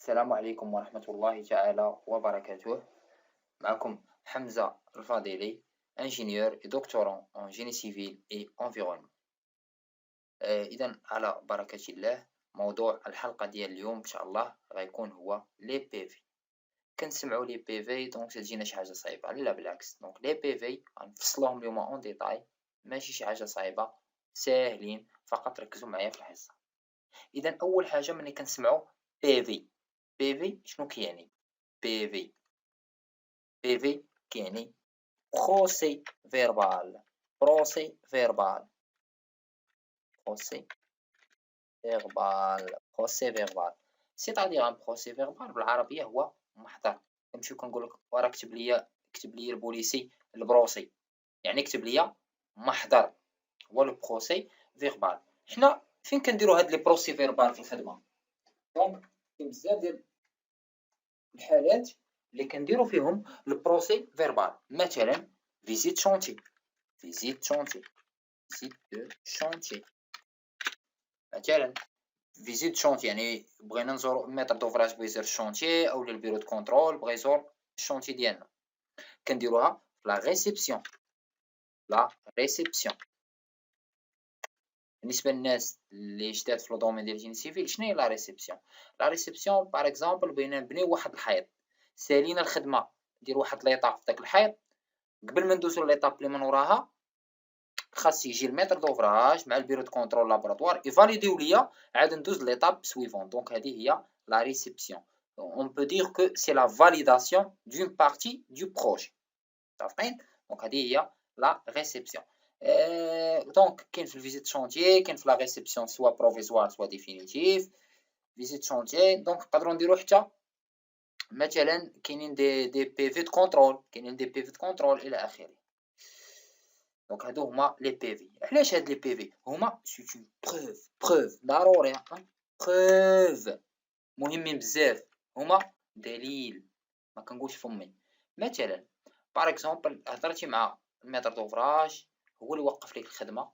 السلام عليكم ورحمة الله تعالى وبركاته. معكم حمزة الفضيلي، ingénieur et doctorant en génie civil et environnement. إذا على بركة الله، موضوع الحلقة ديال اليوم إن شاء الله غيكون هو لي بي في. كنسمعوا لي بي في دونك تجينا شي حاجة صعيبة، لا بالعكس. دونك لي بي في غنفصلوهم اليوم اون ديتاي، ماشي شي حاجة صعيبة، ساهلين، فقط ركزوا معايا في الحصة. إذا أول حاجة ملي كنسمعوا بي في، بي في شنو كيعني؟ بي في بي في كيعني بروسي فيربال، بروسي فيربال، بروسي فيربال، بروسي فيربال. سيتادير ان بروسي فيربال بالعربية هو محضر. كنمشيو كنقول لك ورا كتب لي البوليسي البروسي، يعني كتب لي محضر، هو لو بروسي فيربال. حنا فين كنديرو هاد لي بروسي فيربال في الخدمة؟ دونك كاين بزاف ديال الحالات اللي كنديرو فيهم البروسي فيربال، مثلا فيزيت شونتي، فيزيت شونتي، فيزيت دو شونتي، مثلا فيزيت شونتي يعني بغينا نزورو ميتر دوفراج بغا يزور الشونتي او البيرو دو كونترول بغا يزور الشونتي ديالنا، كنديروها في لا ريسبسيون، لا ريسبسيون. بالنسبه للناس اللي جداد في الدومين ديال الجيني سيفيل، شنو هي لا ريسبسيون؟ لا ريسبسيون باغ اكزومبل بغينا نبنيو واحد الحيط، سالينا الخدمه ندير واحد ليطاب في داك الحيط، قبل ما ندوزو ليطاب اللي من وراها خاص يجي الميتر دوفراج مع البيرو دو كونترول لابراتوار يفاليديو ليا عاد ندوز ليطاب سويفون. دونك هذه هي لا ريسبسيون. on peut dire que c'est la validation d'une partie du projet. متفقين؟ دونك هذه هي لا ريسبسيون. دونك كاين في الفيزيت شونتيي، كاين في لا ريسبسيون سوا بروفيزوار سوا ديفينيتيف. فيزيت شونتيي دونك نقدروا نديرو حتى مثلا كاينين دي بي في دو كونترول، كاينين دي بي في دو كونترول الى اخره. دونك هادو هما لي بي في. علاش هاد لي بي في هما سي اون بروف، بروف ضروري، بروف مهمين بزاف، هما دليل، ما كنقولش فمي. مثلا باغ اكزومبل هضرتي مع الميتر دوفراج، هو اللي وقف لك الخدمه،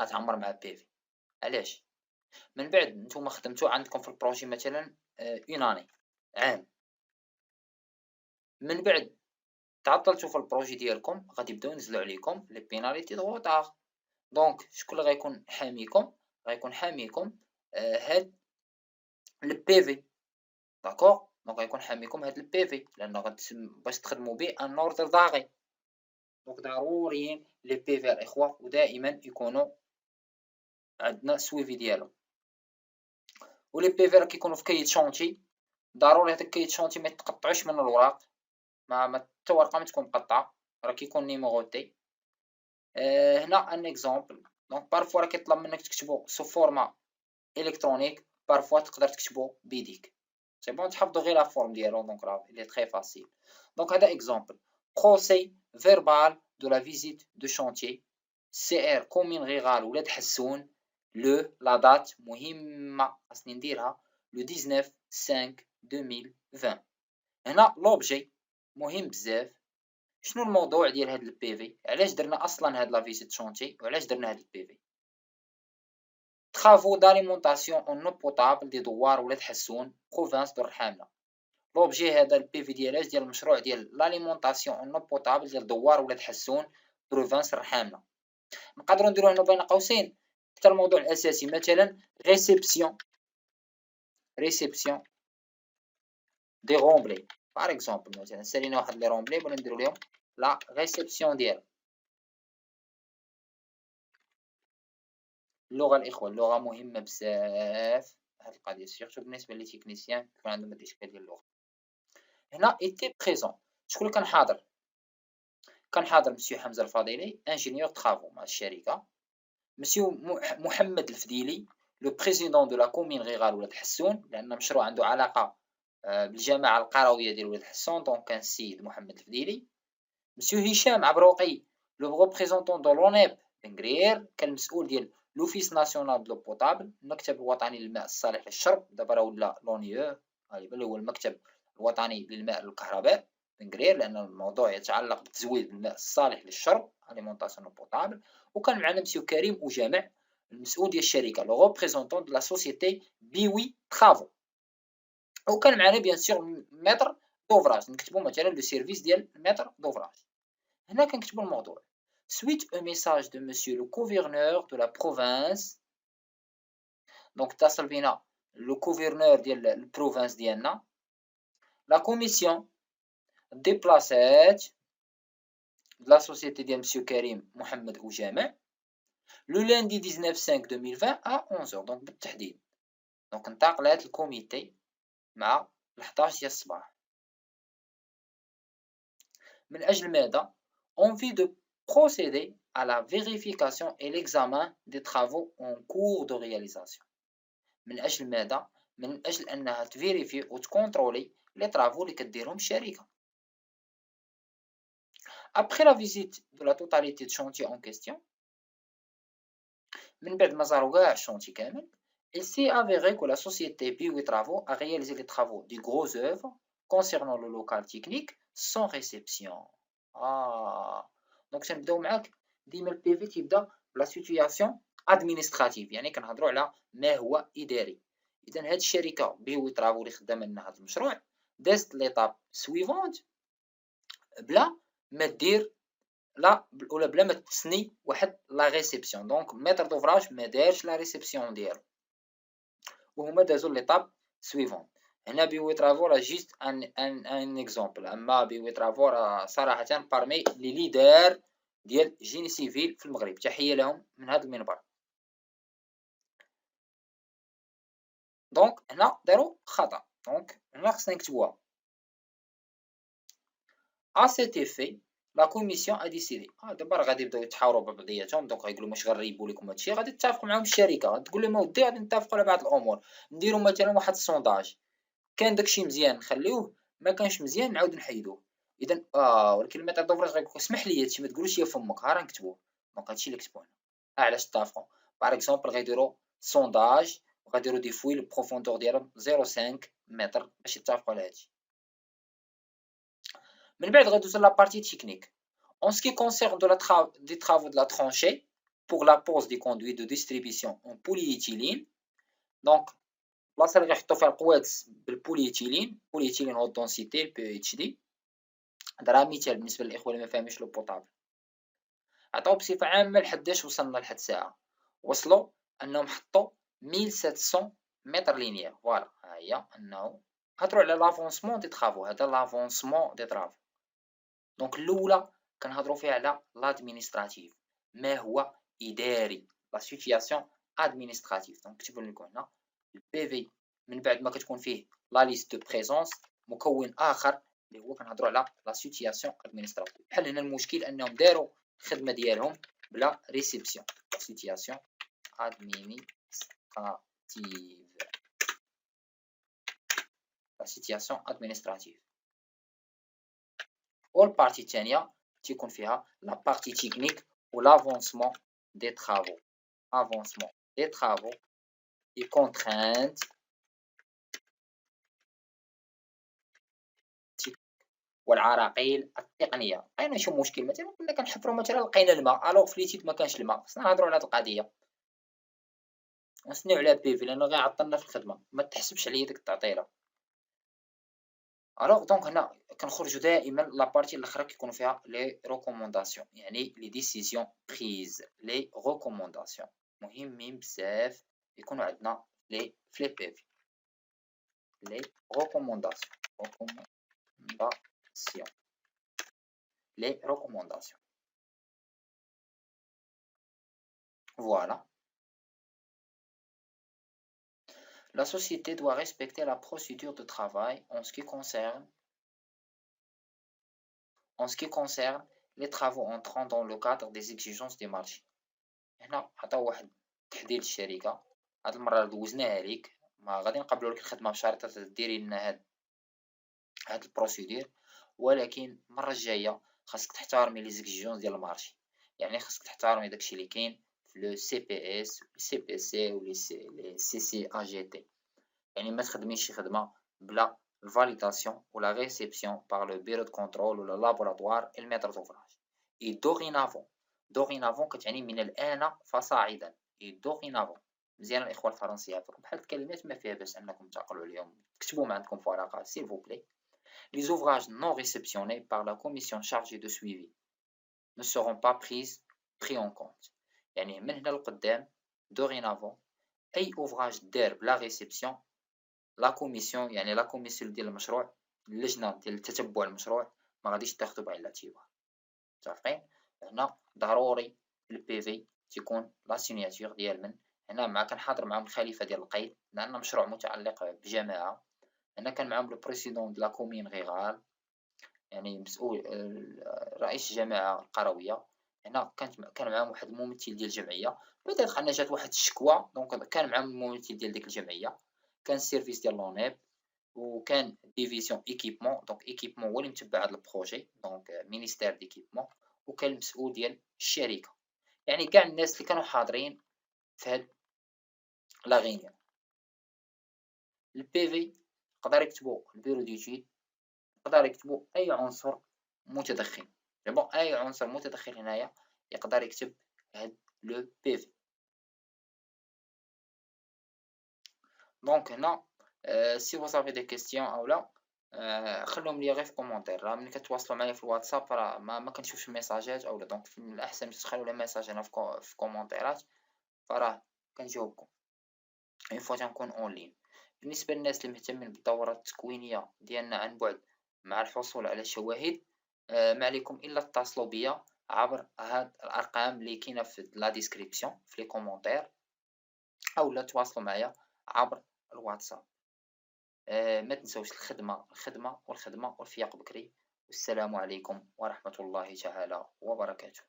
غتعمر مع بي في. علاش؟ من بعد نتوما خدمتو عندكم في البروجي مثلا اون اني، عام، من بعد تعطلتو في البروجي ديالكم، غادي يبداو ينزلوا عليكم لي بيناليتي دو روطار. دونك شكون اللي غيكون حاميكم؟ غيكون حاميكم هاد البي في، داكوغ. دونك غيكون حاميكم هاد البي في لان باش تخدموا به ان اوردر ضاغي. دونك ضروريين لي بي في الاخوه، ودائما يكونوا عندنا سويفي ديالهم. ولي بي في راه كيكونوا في كايت شونتي، ضروري هذاك كايت شونتي ما يتقطعوش من الوراق، ما حتى ورقه ما تكون مقطعه، راه كيكون نيميروتي. هنا ان اكزومبل. دونك بارفوا راه كيطلب منك تكتبو سو فورما الكترونيك، بارفوا تقدر تكتبو بيديك، سي بون تحفظوا غير لا فورم ديالو. دونك راه il est très facile. دونك هذا اكزومبل بروسي فيربال دو لا فيزيت دو شونتيي سي ار كومين غيغال ولاد حسون. لو لا دات مهمه خاصني نديرها لو 19/5/2020. هنا لوبجي مهم بزاف. شنو الموضوع ديال هاد البي في؟ علاش درنا اصلا هاد لا فيزيت شونتي وعلاش درنا هاد البي في؟ travaux d'alimentation en eau potable دي دوار ولاد حسون province دو الرحامة. لوبجي هذا البي في ديال ديال المشروع ديال l'alimentation en eau potable ديال دوار ولاد حسون province الرحامة. نقدروا نديرو هنا بين قوسين حتى الموضوع الاساسي، مثلا réception دي رومبلي باغ اكزومبل. مثلا سالينا واحد لي رومبلي بغينا نديرو ليهم لا ريسبسيون ديالهم. اللغة الإخوة، اللغة مهمة بزاف هاد القضية، سيرتو بالنسبة لي تكنيسيان يكون عندهم هاد الإشكال ديال اللغة. هنا ايتي بريزون، شكون اللي كان حاضر؟ كان حاضر مسيو حمزة الفضيلي انجينيور طرافو مع الشركة، مسيو محمد الفديلي لو بريزيدون دو لا كومين غيغال ولاد حسون، لأن مشروع عنده علاقة بالجامعة القروية ديال ولاد حسون، دونك كان السيد محمد الفديلي. مسيو هشام عبروقي لو ريبريزونطون دو لونيب بنغرير، كان المسؤول ديال لوفيس ناسيونال دو بوتابل، المكتب الوطني للماء الصالح للشرب، دابا راه ولا لونيو غالبا اللي هو المكتب الوطني للماء والكهرباء بنغرير، لان الموضوع يتعلق بالتزويد بالماء الصالح للشرب اليمونطاسيون بوتابل. وكان معنا مسيو كريم وجامع المسؤول ديال الشركه لو ريبريزونطون دو لا سوسيتي بيوي طرافو. وكان معنا بيان سور ميتر دوفراج، نكتبو مثلا لو سيرفيس ديال ميتر دوفراج. هنا كنكتبو الموضوع suite au message de monsieur le gouverneur de la province. دونك اتصل بينا لو gouverneur ديال البروفانس ديالنا. la commission déplacette de la société ديال monsieur كريم محمد وجامع le lundi 19/5/2020 à 11h. دونك بالتحديد دونك انتقلت الكوميتي مع 11 ديال الصباح. من أجل ماذا؟ envie de procéder à la vérification et l'examen des travaux en cours de réalisation. من أجل ماذا؟ من أجل أنها تفيريفي وتكونترولي لي طرافو اللي كديرهم الشركة. Après la visite de la totalité de chantier en question, من بعد ما زاروا كاع الشونتي كامل, il s'est avéré que la société Biwi Travaux a réalisé les travaux des grosses œuvres concernant le local technique sans réception. دونك تنبداو معاك ديما البي في تيبدا بلا سيتوياسيون ادمينستراتيف، يعني كنهضروا على ما هو اداري. اذا هاد الشركه بيوي طرافو اللي خدامه لنا هاد المشروع دازت ليطاب سويفونت بلا ما دير لا ولا بلا ما تسني واحد لا ريسيبسيون. دونك ميتر دوفراج ما دارش لا ريسيبسيون ديالو وهما دازو ليطاب سويفونت. هنا بيوي طرافو راه جيست ان اكزومبل، اما بيوي طرافو راه صراحه بارمي لي ليدر ديال جيني سيفيل في المغرب. تحيه لهم من هذا المنبر. دونك هنا داروا خطا، دونك هنا خصنا نكتبوها ا سيت ايفي لا كوميسيون ا ديسيدي. دابا راه غادي يبداو يتحاوروا ببعضياتهم، دونك غايقولوا واش غنريبوا لكم هادشي، غادي تتفقوا معاهم الشركه تقول لهم اودي غادي نتفقوا على بعض الامور، نديروا مثلا واحد السونداج، كان داكشي مزيان نخليوه، ما كانش مزيان نعاود نحيدوه. اذا ولكن الميتر دوفراج غيقول لك اسمح لي هادشي ما تقولوش يا فمك، ها راه نكتبوه. دونك هادشي اللي كتبوه هنا. علاش اتفقوا؟ باغ اكزومبل غيديروا سونداج وغاديروا دي فوي البروفوندور ديالهم 0.5 متر باش يتفقوا على هادشي. من بعد غندوزو لا بارتي تكنيك. En ce qui concerne des travaux de la tranchée pour la pose des conduits de distribution en polyéthylène, donc بلاصه اللي غيحطوا فيها القوادس بالبولييثيلين، بولييثيلين هو الدونسيتي البي اتش دي. هذا راه مثال بالنسبه للاخوه اللي ما فاهمينش لو بوطابل. عطاو بصفه عامه لحداش وصلنا لحد ساعه، وصلوا انهم حطوا 1700 متر لينيير. فوالا ها هي انه هضروا على لافونسمون دي طرافو. هذا لافونسمون دي طرافو. دونك الاولى كنهضروا فيها على لادمينستراتيف، ما هو اداري، لا سيتوياسيون ادمينستراتيف. دونك كتبوا لكم هنا البي في من بعد ما كتكون فيه لا ليست دو بريزونس مكون اخر اللي هو كنهضروا على لا سيتوياسيون ادمينستراتيف. بحال هنا المشكل انهم داروا الخدمه ديالهم بلا ريسيبسيون. سيتوياسيون ادمينستراتيف، لا سيتوياسيون ادمينستراتيف. والبارتي الثانيه تيكون فيها لا بارتي تكنيك و لافونسمون دي طرافو. افونسمون دي طرافو اي كونترينت والعراقيل التقنيه. لقينا شي مشكل مثلا كنا كنحفروا مثلا لقينا الماء، الوغ في ليتيد ما كانش الماء، خصنا نهضروا على هذه القضيه ونسنيو على بي في لانه غيعطلنا في الخدمه، ما تحسبش عليا ديك التعطيله. الوغ دونك هنا كنخرجوا دائما لابارتي الاخرى كيكونوا فيها لي ريكومونداسيون، يعني لي ديسيزيون بريز. لي ريكومونداسيون مهمين بزاف يكونوا عندنا لي في لي بي في. لي ريكومونداسيون les recommandations. Voilà. La société doit respecter la procédure de travail en ce qui concerne les travaux entrant dans le cadre des exigences des marchés. هنا عطاو واحد تحديد الشركة، هاد المرة دوزناها ليك، ما غادي نقبلوا لك الخدمة بشرط ديري لنا هاد البروسيدير، ولكن المرة الجاية خاصك تحترمي لي زيكزيجونس ديال المارشي. يعني خاصك تحترمي داكشي اللي كاين في لو سي بي اس سي بي سي و لي سي سي ا جي تي. يعني ما تخدميش شي خدمه بلا الفاليداسيون ولا ريسيبسيون بار لو بيرو دو كونترول ولا لابوراتوار الميتر دوفراج. اي دوغينافون كتعني من الان فصاعدا. اي دوغينافون مزيان الاخوه الفرنسيه عافاكم، بحال الكلمات ما فيها باس انكم تعقلوا عليهم، تكتبوهم عندكم في ورقه s'il vous plaît. Les ouvrages non réceptionnés par la commission chargée de suivi ne seront pas pris en compte. يعني من هنا لقدام dorénavant اي اوفراج دار بلا ريسبسيون لا كوميسيون، يعني لا كوميسيون ديال المشروع، اللجنه ديال تتبع المشروع ما غاديش تاخذو بعين الاعتبار. متفقين؟ هنا ضروري البي في تيكون لا سيناتور ديال من هنا، مع كنحاضر معاهم الخليفه ديال القيد لان مشروع متعلق بجماعه. هنا كان معاهم لو بريسيدون دو لا كومين غيغال، يعني مسؤول رئيس الجماعه القرويه. هنا كان معاهم واحد الممثل ديال الجمعيه، بدات حنا جات واحد الشكوى دونك كان معاهم الممثل ديال ديك الجمعيه، كان السيرفيس ديال لونيب، وكان ديفيزيون ايكيبمون، دونك ايكيبمون هو اللي متبع هذا البروجي، دونك مينيستير ديكيبمون، وكان المسؤول ديال الشركه. يعني كاع الناس اللي كانوا حاضرين في هاد لا غينيون. البي في يقدر يكتبو البيرو ديتيد، يقدر يكتبو اي عنصر متدخل، بون اي عنصر متدخل هنايا يقدر يكتب هاد لو بي في. دونك هنا سي vous avez des questions او لا خليهم لي غير في كومونتير، راه ملي كتواصلوا معايا في الواتساب راه ما كنشوفش الميساجات اولا، دونك من الاحسن تخليو لي ميساج هنا في كومونتيرات، فراه كنجاوبكم اون فوا تنكون اون لين. بالنسبه للناس اللي مهتمين بالدوره التكوينيه ديالنا عن بعد مع الحصول على شواهد، ما عليكم الا اتصلوا بيا عبر هاد الارقام اللي كاينه في لا ديسكريبسيون في لي كومونتير، اولا تواصلوا معايا عبر الواتساب. ما تنسوش الخدمة والخدمة والفياق بكري. والسلام عليكم ورحمة الله تعالى وبركاته.